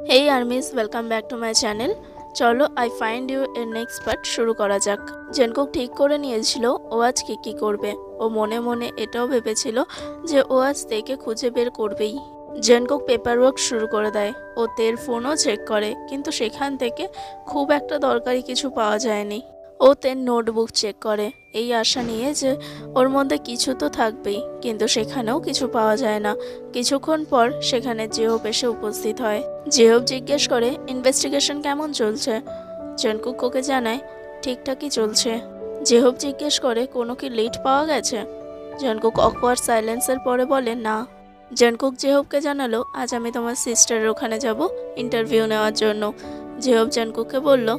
Hey armies, welcome back to my channel. চলো I find you এর next part শুরু করা যাক। জেনকুক ঠিক করে নিয়েছিল ও আজ কি করবে। ও মনে মনে এটাও ভেবেছিল যে ও আজ তেকে খুঁজে বের করবেই। জেনকুক পেপার ওয়ার্ক শুরু করে দেয়। ও তের ফোনও চেক করে, কিন্তু সেখান থেকে খুব একটা দরকারি কিছু পাওয়া যায়নি। ও তের নোটবুক চেক করে এই আশা নিয়ে যে ওর মধ্যে কিছু তো থাকবেই, কিন্তু সেখানেও কিছু পাওয়া যায় না। কিছুক্ষণ পর সেখানে জেহব এসে উপস্থিত হয়। জেহব জিজ্ঞেস করে ইনভেস্টিগেশন কেমন চলছে। জনকুক ওকে জানায় ঠিকঠাকই চলছে। জেহব জিজ্ঞেস করে কোনো কি লিড পাওয়া গেছে। জনকুক অকওয়ার্ড সাইলেন্সের পরে বলে না। জনকুক জেহবকে জানালো আজ আমি তোমার সিস্টারের ওখানে যাব ইন্টারভিউ নেওয়ার জন্য। জেহব জনকুককে বলল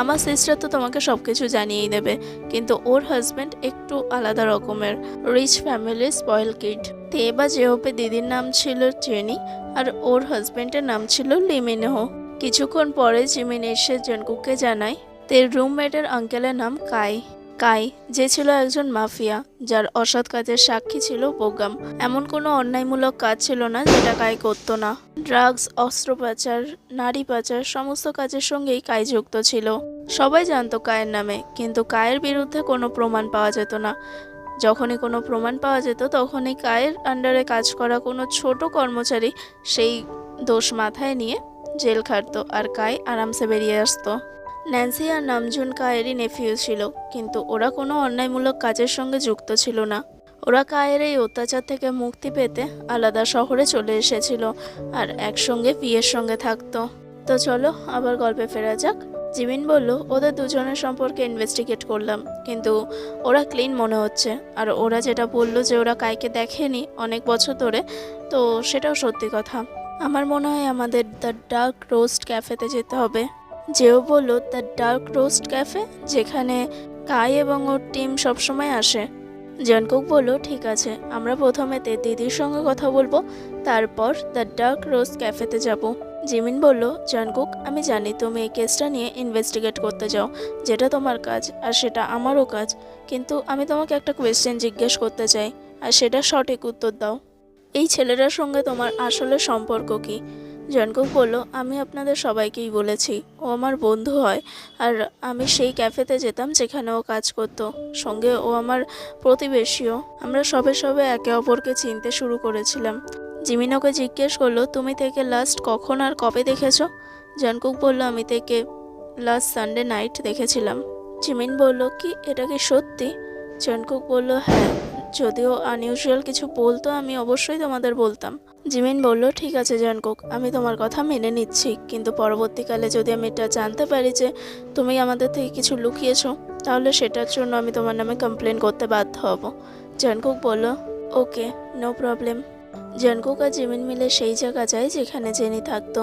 আমার সিস্টার তো তোমাকে সবকিছু জানিয়েই দেবে, কিন্তু ওর হাজব্যান্ড একটু আলাদা রকমের, রিচ ফ্যামিলির স্পয়েল কিড। তে বা জেহবের দিদির নাম ছিল জেনি আর ওর হাজব্যান্ডের নাম ছিল লিমিনহ। কিছুক্ষণ পরে জিমিন এসে জনকুককে জানায় তের রুমমেটের আঙ্কেলের নাম কাই। কাই যে ছিল একজন মাফিয়া, যার অসৎ কাজের সাক্ষী ছিল বোগাম। এমন কোনো অন্যায়মূলক কাজ ছিল না যেটা কাই করতো না। ড্রাগস, অস্ত্র পাচার, নারী পাচার সমস্ত কাজের সঙ্গেই কাই যুক্ত ছিল। সবাই জানতো কায়ের নামে, কিন্তু কায়ের বিরুদ্ধে কোনো প্রমাণ পাওয়া যেত না। যখনই কোনো প্রমাণ পাওয়া যেত তখনই কায়ের আন্ডারে কাজ করা কোনো ছোট কর্মচারী সেই দোষ মাথায় নিয়ে জেল খাটতো আর কাই আরামসে বেরিয়ে আসতো। ন্যান্সি আর নামজুন কায়েরই নেফিউ ছিল, কিন্তু ওরা কোনো অন্যায়মূলক কাজের সঙ্গে যুক্ত ছিল না। ওরা কায়ের এই অত্যাচার থেকে মুক্তি পেতে আলাদা শহরে চলে এসেছিল আর একসঙ্গে বিয়ের সঙ্গে থাকতো। তো চলো আবার গল্পে ফেরা যাক। জিমিন বলল ওদের দুজনের সম্পর্কে ইনভেস্টিগেট করলাম, কিন্তু ওরা ক্লিন মনে হচ্ছে। আর ওরা যেটা বলল যে ওরা কাইকে দেখেনি অনেক বছর ধরে, তো সেটাও সত্যি কথা। আমার মনে হয় আমাদের দ্য ডার্ক রোস্ট ক্যাফেতে যেতে হবে। যেও বলল দ্য ডার্ক রোস্ট ক্যাফে, যেখানে কাই এবং ওর টিম সবসময় আসে। জনকুক বলল ঠিক আছে, আমরা প্রথমে তে দিদির সঙ্গে কথা বলবো, তারপর দ্য ডার্ক রোস্ট ক্যাফেতে যাব। জিমিন বলল জনকুক আমি জানি তুমি এই কেসটা নিয়ে ইনভেস্টিগেট করতে যাও, যেটা তোমার কাজ আর সেটা আমারও কাজ, কিন্তু আমি তোমাকে একটা কোয়েশ্চেন জিজ্ঞেস করতে চাই, আর সেটা সঠিক উত্তর দাও। এই ছেলেটার সঙ্গে তোমার আসলে সম্পর্ক কি? জনকুক বলল আমি আপনাদের সবাইকেই বলেছি ও আমার বন্ধু হয়, আর আমি সেই ক্যাফেতে যেতাম যেখানে ও কাজ করতো। সঙ্গে ও আমার প্রতিবেশীও। আমরা সবে সবে একে অপরকে চিনতে শুরু করেছিলাম। জিমিন ওকে জিজ্ঞেস করলো তুমি থেকে লাস্ট কখন আর কবে দেখেছো? জনকুক বলল আমি থেকে লাস্ট সানডে নাইট দেখেছিলাম। জিমিন বলল কি এটা কি সত্যি? জনকুক বলল হ্যাঁ, যদিও আনইউজুয়াল কিছু বলতো আমি অবশ্যই তোমাদের বলতাম। জিমিন বলল ঠিক আছে জনকুক, আমি তোমার কথা মেনে নিচ্ছি, কিন্তু পরবর্তীকালে যদি আমি এটা জানতে পারি যে তুমি আমাদের থেকে কিছু লুকিয়েছো, তাহলে সেটার জন্য আমি তোমার নামে কমপ্লেন করতে বাধ্য হব। জনকুক বলল ওকে, নো প্রবলেম। জনকুক আর জিমিন মিলে সেই জায়গা যায় যেখানে জেনি থাকতো।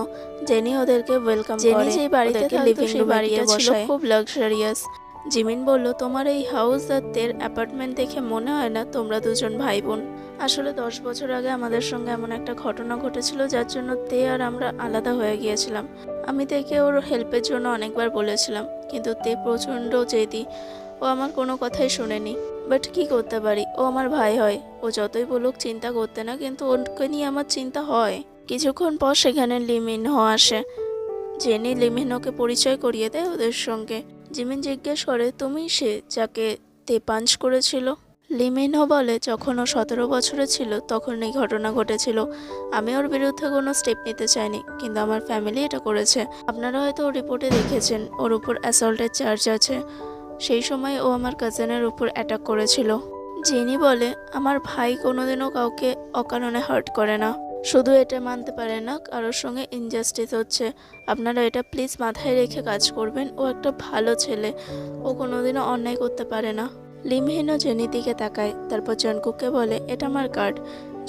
জেনি ওদেরকে ওয়েলকাম করে। জেনি যেই বাড়িতে থাকতো সেই বাড়িটা ছিল খুব লাক্সারিয়াস। জিমিন বলল তোমার এই হাউস আর তের অ্যাপার্টমেন্ট দেখে মনে হয় না তোমরা দুজন ভাই বোন। আসলে 10 বছর আগে আমাদের সঙ্গে এমন একটা ঘটনা ঘটেছিল যার জন্য তে আর আমরা আলাদা হয়ে গিয়েছিলাম। আমি তেকে ওর হেল্পের জন্য অনেকবার বলেছিলাম, কিন্তু তে প্রচণ্ড জেদি। ও আমার কোনো কথাই শোনেনি। বাট কি করতে পারি, ও আমার ভাই হয়। ও যতই বলুক চিন্তা করতে না, কিন্তু ওকে নিয়ে আমার চিন্তা হয়। কিছুক্ষণ পর সেখানে লিমিনহ আসে। জেনি লিমিনহকে পরিচয় করিয়ে দেয় ওদের সঙ্গে। জিমিন জিজ্ঞেস করে তুমি সে যাকে তে পাঞ্চ করেছিল? লিমিনহ বলে যখন ও 17 বছরে ছিল তখন এই ঘটনা ঘটেছিল। আমি ওর বিরুদ্ধে কোনো স্টেপ নিতে চাইনি, কিন্তু আমার ফ্যামিলি এটা করেছে। আপনারা হয়তো ওর রিপোর্টে দেখেছেন ওর উপর অ্যাসল্টের চার্জ আছে। সেই সময় ও আমার কাজিনের উপর অ্যাটাক করেছিল। জেনি বলে আমার ভাই কোনোদিনও কাউকে অকারণে হার্ট করে না, শুধু এটা মানতে পারে না কারোর সঙ্গে ইনজাস্টিস হচ্ছে। আপনারা এটা প্লিজ মাথায় রেখে কাজ করবেন। ও একটা ভালো ছেলে, ও কোনোদিনও অন্যায় করতে পারে না। লিমহীনও জেনির দিকে তাকায়, তারপর জনকুককে বলে এটা আমার কার্ড,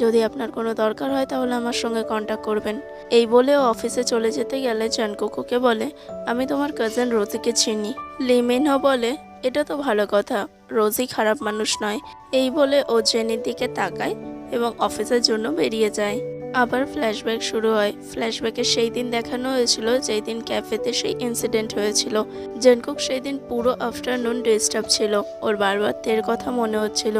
যদি আপনার কোনো দরকার হয় তাহলে আমার সঙ্গে কন্ট্যাক্ট করবেন। এই বলে ও অফিসে চলে যেতে গেলে জনকুকুকে বলে আমি তোমার কাজিন রোজিকে চিনি। লিমিনহ বলে এটা তো ভালো কথা, রোজি খারাপ মানুষ নয়। এই বলে ও জেনির দিকে তাকায় এবং অফিসের জন্য বেরিয়ে যায়। আবার ফ্ল্যাশব্যাক শুরু হয়। ফ্ল্যাশব্যাকে সেই দিন দেখানো হয়েছিল যেই দিন ক্যাফেতে সেই ইনসিডেন্ট হয়েছিল। জনকুক সেই দিন পুরো আফটারনুন ডিস্টার্ব ছিল। ওর বারবার তের কথা মনে হচ্ছিল,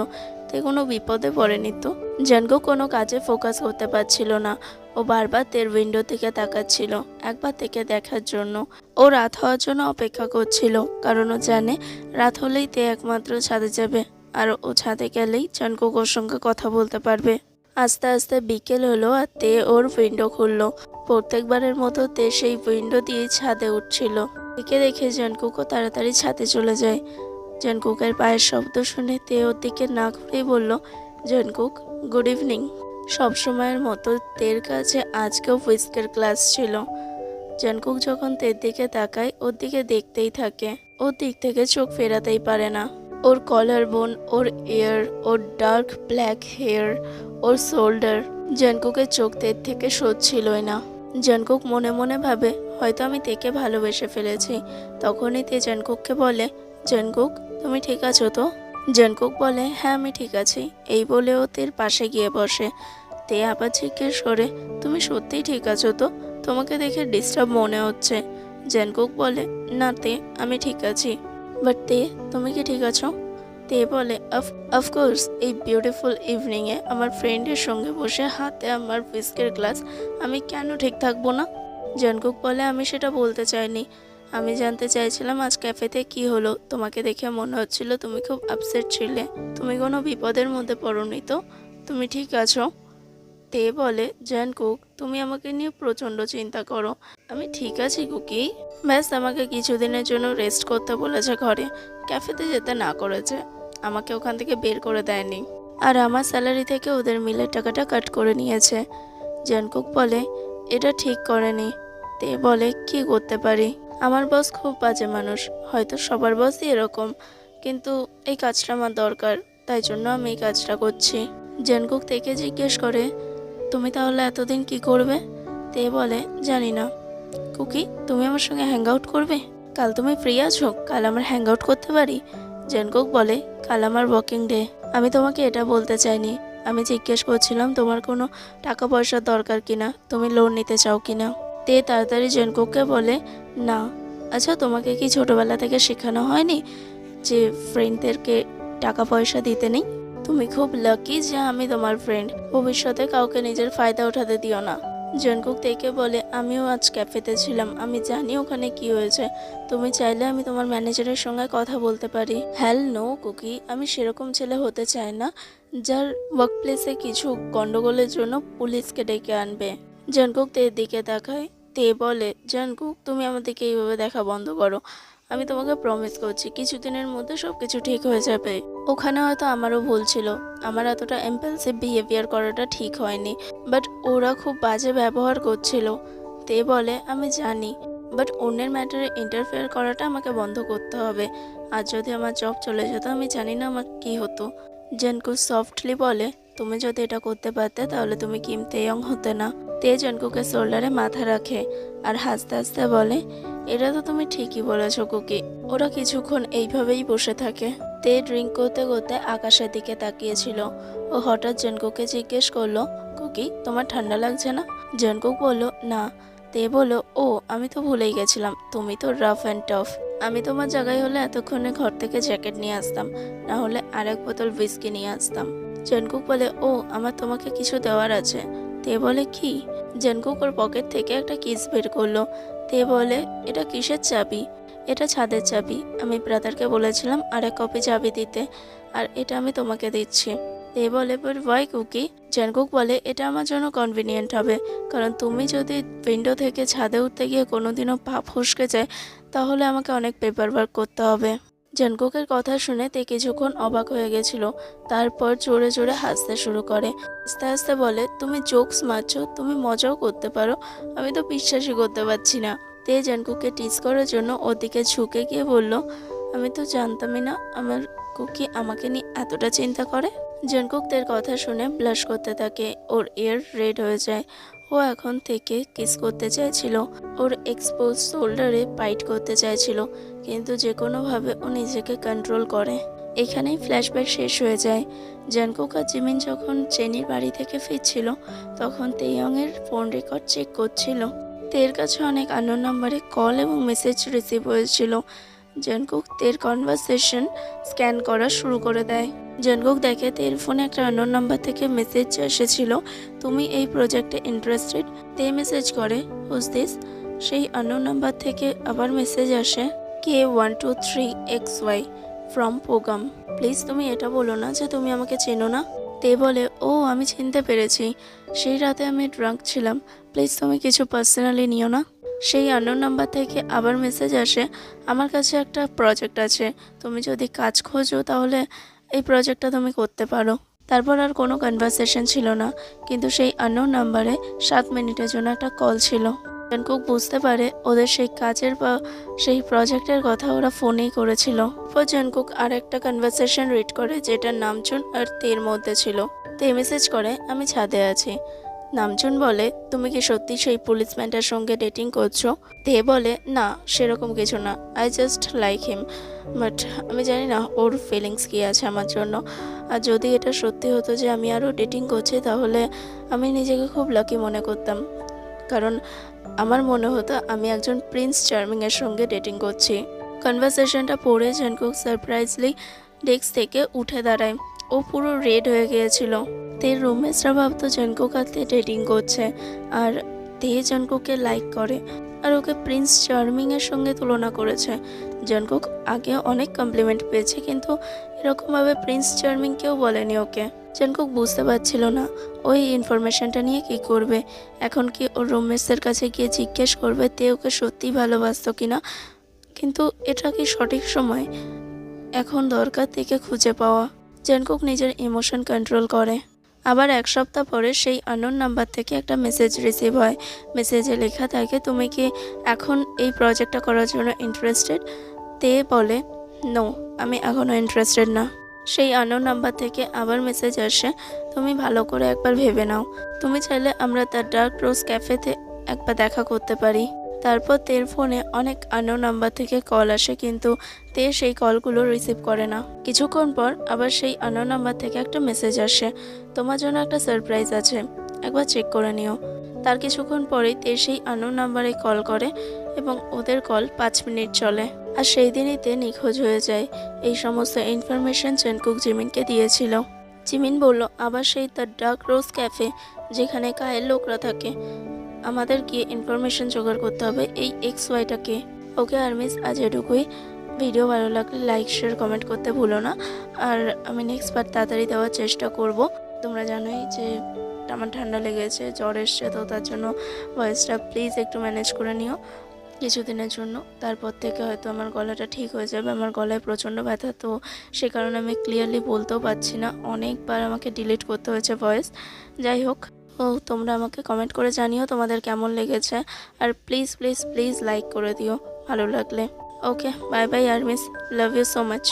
তে কোনো বিপদে পড়েনি তো? জাঙ্কুক কোনো কাজে ফোকাস করতে পারছিল না। ও বারবার তের উইন্ডো থেকে তাকাচ্ছিল, একবার থেকে দেখার জন্য। ও রাত হওয়ার জন্য অপেক্ষা করছিল, কারণ ও জানে রাত হলেই তে একমাত্র ছাদে যাবে, আর ও ছাদে গেলেই জাঙ্কুক ওর সঙ্গে কথা বলতে পারবে। আস্তে আস্তে বিকেল হলো আর তে ওর উইন্ডো খুললো। প্রত্যেকবারের মতো তে সেই উইন্ডো দিয়ে ছাদে উঠছিল। একে দেখে জাঙ্কুকও তাড়াতাড়ি ছাদে চলে যায়। জাঙ্কুকের পায়ের শব্দ শুনে তে ওর দিকে না ঘুরেই বলল, জাঙ্কুক, গুড ইভিনিং। সবসময়ের মতো তের কাছে আজকেও হুইস্কের ক্লাস ছিল। জাঙ্কুক যখন তের দিকে তাকায় ওর দিকে দেখতেই থাকে। ওর দিক থেকে চোখ ফেরাতেই পারে না। ওর কলার বোন, ওর এয়ার, ওর ডার্ক ব্ল্যাক হেয়ার, ওর শোল্ডার। জাঙ্কুকের চোখ তের থেকে সরছিলই না। জাঙ্কুক মনে মনে ভাবে, হয়তো আমি তেকে ভালোবেসে ফেলেছি। তখনই তে জাঙ্কুককে বলে, জাঙ্কুক, তুমি ঠিক আছো তো? জাঙ্কুক বলে, হ্যাঁ আমি ঠিক আছি। এই বলে ও তের পাশে গিয়ে বসে। তে আবার জিজ্ঞেস করে, তুমি সত্যিই ঠিক আছো তো? তোমাকে দেখে ডিস্টার্ব মনে হচ্ছে। জাঙ্কুক বলে, না তে, আমি ঠিক আছি। বাট তে, তুমি কি ঠিক আছো? তে বলে, অফকোর্স, এই বিউটিফুল ইভিনিংয়ে আমার ফ্রেন্ডের সঙ্গে বসে হাতে আমার হুইস্কের গ্লাস, আমি কেন ঠিক থাকবো না? জাঙ্কুক বলে, আমি সেটা বলতে চাইনি। আমি জানতে চাইছিলাম আজ ক্যাফেতে কি হলো। তোমাকে দেখে মনে হচ্ছিল তুমি খুব আপসেট ছিলে। তুমি কোনো বিপদের মধ্যে পড়োনি তো? তুমি ঠিক আছো? তে বলে, জাঙ্কুক, তুমি আমাকে নিয়ে প্রচণ্ড চিন্তা করো। আমি ঠিক আছি কুকি। ব্যাস আমাকে কিছুদিনের জন্য রেস্ট করতে বলেছে ঘরে, ক্যাফেতে যেতে না করেছে। আমাকে ওখান থেকে বের করে দেয়নি, আর আমার স্যালারি থেকে ওদের মিলের টাকাটা কাট করে নিয়েছে। জাঙ্কুক বলে, এটা ঠিক করেনি। তে বলে, কি করতে পারি? আমার বস খুব বাজে মানুষ, হয়তো সবার বসই এরকম, কিন্তু এই কাজটা আমার দরকার, তাই জন্য আমি এই কাজটা করছি। জাঙ্কুক থেকে জিজ্ঞেস করে, তুমি তাহলে এতদিন কি করবে? তে বলে, জানি না। কুকি, তুমি আমার সঙ্গে হ্যাং আউট করবে? কাল তুমি ফ্রি আছো? কাল আমার হ্যাং আউট করতে পারি? জাঙ্কুক বলে, কাল আমার ওয়ার্কিং ডে। আমি তোমাকে এটা বলতে চাইনি। আমি জিজ্ঞেস করছিলাম তোমার কোনো টাকা পয়সার দরকার কিনা, তুমি লোন নিতে চাও কিনা। তে তাড়াতাড়ি জাঙ্কুককে বলে, না। আচ্ছা, তোমাকে কি ছোটবেলা থেকে শেখানো হয়নি যে ফ্রেন্ডদেরকে টাকা পয়সা দিতে নেই? তুমি খুব লাকি যে আমি তোমার ফ্রেন্ড। ভবিষ্যতে কাউকে নিজের ফায়দা উঠাতে দিও না। জাঙ্কুক থেকে বলে, আমিও আজ ক্যাফেতে ছিলাম, আমি জানি ওখানে কি হয়েছে। তুমি চাইলে আমি তোমার ম্যানেজারের সঙ্গে কথা বলতে পারি। হ্যাল নো কুকি, আমি সেরকম ছেলে হতে চাই না যার ওয়ার্ক প্লেসে কিছু গন্ডগোলের জন্য পুলিশকে ডেকে আনবে। জাঙ্কুক তের দিকে তাকায়। তে বলে, জাঙ্কুক, তুমি আমার দিকে এইভাবে দেখা বন্ধ করো। আমি তোমাকে প্রমিস করছি কিছুদিনের মধ্যে সবকিছু ঠিক হয়ে যাবে। ওখানে হয়তো আমারও ভুল ছিল, আমার এতটা ইম্পালসিভ বিহেভিয়ার করাটা ঠিক হয়নি, বাট ওরা খুব বাজে ব্যবহার করছিল। তে বলে, আমি জানি, বাট অন্যের ম্যাটারে ইন্টারফেয়ার করাটা আমাকে বন্ধ করতে হবে। আর যদি আমার জব চলে যেত, আমি জানি না আমার কি হতো। জাঙ্কুক সফটলি বলে, তুমি যদি এটা করতে পারতে তাহলে তুমি কিম তেয়ং হতে না। তে জাঙ্কুকের শোল্ডারে মাথা রাখে আর হাসতে হাসতে বলে, এটা তো তুমি ঠিকই বলেছো কুকি। ওরা কিছুক্ষণ এইভাবেই বসে থাকে। তে ড্রিঙ্ক করতে করতে আকাশের দিকে তাকিয়েছিল। ও হঠাৎ জাঙ্কুককে জিজ্ঞেস করলো, কুকি, তোমার ঠান্ডা লাগছে না? জাঙ্কুক বলল, না। তে বলল, ও আমি তো ভুলেই গেছিলাম, তুমি তো রাফ অ্যান্ড টাফ। আমি তোমার জায়গায় হলে এতক্ষণে ঘর থেকে জ্যাকেট নিয়ে আসতাম, না হলে আরেক বোতল হুইস্কি নিয়ে আসতাম। জাঙ্কুক বলে, ও আমার তোমাকে কিছু দেওয়ার আছে। তে বলে, কি? জাঙ্কুক ওর পকেট থেকে একটা কিস বের করলো। তে বলে, এটা কিসের চাবি? এটা ছাদের চাবি। আমি ব্রাদারকে বলেছিলাম আর এক কপি চাবি দিতে, আর এটা আমি তোমাকে দিচ্ছি। তে বলে, বাট ওয়াই কুকি? জাঙ্কুক বলে, এটা আমার জন্য কনভিনিয়েন্ট হবে, কারণ তুমি যদি উইন্ডো থেকে ছাদে উঠতে গিয়ে কোনোদিনও পা ফসকে যায় তাহলে আমাকে অনেক পেপার ওয়ার্ক করতে হবে। জাঙ্কুকের কথা শুনে তে কিছুক্ষণ অবাক হয়ে গেছিল, তারপর জোরে জোরে হাসতে শুরু করে। আস্তে আস্তে বলে, তুমি জোকস মারছো, তুমি মজাও করতে পারো, আমি তো বিশ্বাসই করতে পারছি না। তে জাঙ্কুককে টিজ করার জন্য ওর দিকে ঝুঁকে গিয়ে বলল, আমি তো জানতামই না আমার কুকি আমাকে নিয়ে এতটা চিন্তা করে। জাঙ্কুক তের কথা শুনে ব্লাশ করতে থাকে, ওর এয়ার রেড হয়ে যায়। ও এখন থেকে কিস করতে চাইছিল, ওর এক্সপোজ শোল্ডারে বাইট করতে চাইছিল, কিন্তু যে কোনোভাবে ও নিজেকে কন্ট্রোল করে। এখানেই ফ্ল্যাশব্যাক শেষ হয়ে যায়। জাঙ্কুক আর জিমিন যখন চেনির বাড়ি থেকে ফিরছিল তখন তেইয়ংয়ের ফোন রেকর্ড চেক করছিল। তের কাছে অনেক আননোন নাম্বারে কল এবং মেসেজ রিসিভ হয়েছিল, জেনকুক তের কনভারসেশন স্ক্যান করা শুরু করে দেয়। জেনকুক দেখে তের ফোনে একটা আননোন নাম্বার থেকে মেসেজ এসেছিল, তুমি এই প্রজেক্টে ইন্টারেস্টেড। তে মেসেজ করে, হুজ দিস? সেই আননোন নাম্বার থেকে আবার মেসেজ আসে, K123XY ফ্রম পোগাম। প্লিজ তুমি এটা বলো না যে তুমি আমাকে চেনো না। তে বলে, ও আমি চিনতে পেরেছি, সেই রাতে আমি ড্রাঙ্ক ছিলাম, প্লিজ তুমি কিছু পার্সোনালি নিও না। সেই আননোন নাম্বার থেকে আবার মেসেজ আসে, আমার কাছে একটা প্রজেক্ট আছে, তুমি যদি কাজ খোঁজো তাহলে এই প্রজেক্টটা তুমি করতে পারো। তারপর আর কোনো কনভারসেশন ছিল না, কিন্তু সেই আননোন নাম্বারে 7 মিনিটের জন্য একটা কল ছিল। জেনকুক বুঝতে পারে ওদের সেই কাজের বা সেই প্রজেক্টের কথা ওরা ফোনেই করেছিল। পর জেনকুক আর একটা কনভারসেশন রিড করে যেটা নামচুন আর তের মধ্যে ছিল। তে মেসেজ করে, আমি ছাদে আছি। নামচুন বলে, তুমি কি সত্যি সেই পুলিশম্যানটার সঙ্গে ডেটিং করছো? তে বলে, না সেরকম কিছু না, I just like him, but আমি জানি না ওর ফিলিংস কী আছে আমার জন্য। আর যদি এটা সত্যি হতো যে আমি আরও ডেটিং করছি তাহলে আমি নিজেকে খুব লাকি মনে করতাম, কারণ আমার মনে হতো আমি একজন প্রিন্স চার্মিংয়ের সঙ্গে ডেটিং করছি। কনভারসেশনটা পড়ে জেনকুক সারপ্রাইজলি ডেস্ক থেকে উঠে দাঁড়ায়। ও পুরো রেড হয়ে গিয়েছিল। তের রুমমেটসরা ভাবতো জেনকুক আর তে ডেটিং করছে, আর তে জেনকুককে লাইক করে আর ওকে প্রিন্স চার্মিংয়ের সঙ্গে তুলনা করেছে। জেনকুক আগে অনেক কমপ্লিমেন্ট পেয়েছে, কিন্তু এরকমভাবে প্রিন্স চার্মিংকেও বলেনি ওকে। জেনকুক বুঝতে পারছিল না ওই ইনফরমেশনটা নিয়ে কি করবে। এখন কি ওর রুমমেটসদের কাছে গিয়ে জিজ্ঞেস করবে তে ওকে সত্যিই ভালোবাসতো কিনা? কিন্তু এটা কি সঠিক সময়? এখন দরকার থেকে খুঁজে পাওয়া। জেনকুক নিজের ইমোশন কন্ট্রোল করে। আবার 1 সপ্তাহ পরে সেই আননোন নাম্বার থেকে একটা মেসেজ রিসিভ হয়। মেসেজে লেখা থাকে, তুমি কি এখন এই প্রজেক্টটা করার জন্য ইন্টারেস্টেড? তে বলে, নো, আমি এখনও ইন্টারেস্টেড না। সেই আননোন নাম্বার থেকে আবার মেসেজ আসে, তুমি ভালো করে একবার ভেবে নাও, তুমি চাইলে আমরা দ্য ডার্ক রোজ ক্যাফেতে একবার দেখা করতে পারি। তারপর তের ফোনে অনেক আননোন নাম্বার থেকে কল আসে, কিন্তু তে সেই কলগুলো রিসিভ করে না। কিছুক্ষণ পর আবার সেই আননোন নাম্বার থেকে একটা মেসেজ আসে, তোমার জন্য একটা সারপ্রাইজ আছে, একবার চেক করে নিও। তার কিছুক্ষণ পরেই তে সেই আননোন নাম্বারে কল করে এবং ওদের কল 5 মিনিট চলে। আর সেই দিনই তে নিখোঁজ হয়ে যায়। এই সমস্ত ইনফরমেশন জেনকুক জিমিনকে দিয়েছিল। জিমিন বলল, আবার সেই দ্য ডার্ক রোজ ক্যাফে যেখানে কায়ের লোকরা থাকে, আমাদের গিয়ে ইনফরমেশন জোগাড় করতে হবে এই XYটাকে। ওকে আর্মিস, আজ এটুকুই। ভিডিও ভালো লাগলে লাইক শেয়ার কমেন্ট করতে ভুলো না। আর আমি নেক্সট বার তাড়াতাড়ি দেওয়ার চেষ্টা করব। তোমরা জানোই যে আমার ঠান্ডা লেগেছে, জ্বর এসছে, তো তার জন্য ভয়েসটা প্লিজ একটু ম্যানেজ করে নিও কিছুদিনের জন্য। তারপর থেকে হয়তো আমার গলাটা ঠিক হয়ে যাবে। আমার গলায় প্রচণ্ড ব্যথা, তো সে কারণে আমি ক্লিয়ারলি বলতেও পারছি না, অনেকবার আমাকে ডিলিট করতে হয়েছে ভয়েস। যাই হোক, তোমরা আমাকে কমেন্ট করে জানিও তোমাদের কেমন লেগেছে, আর প্লিজ প্লিজ প্লিজ লাইক করে দিও ভালো লাগলে। Okay, bye bye armys, love you so much.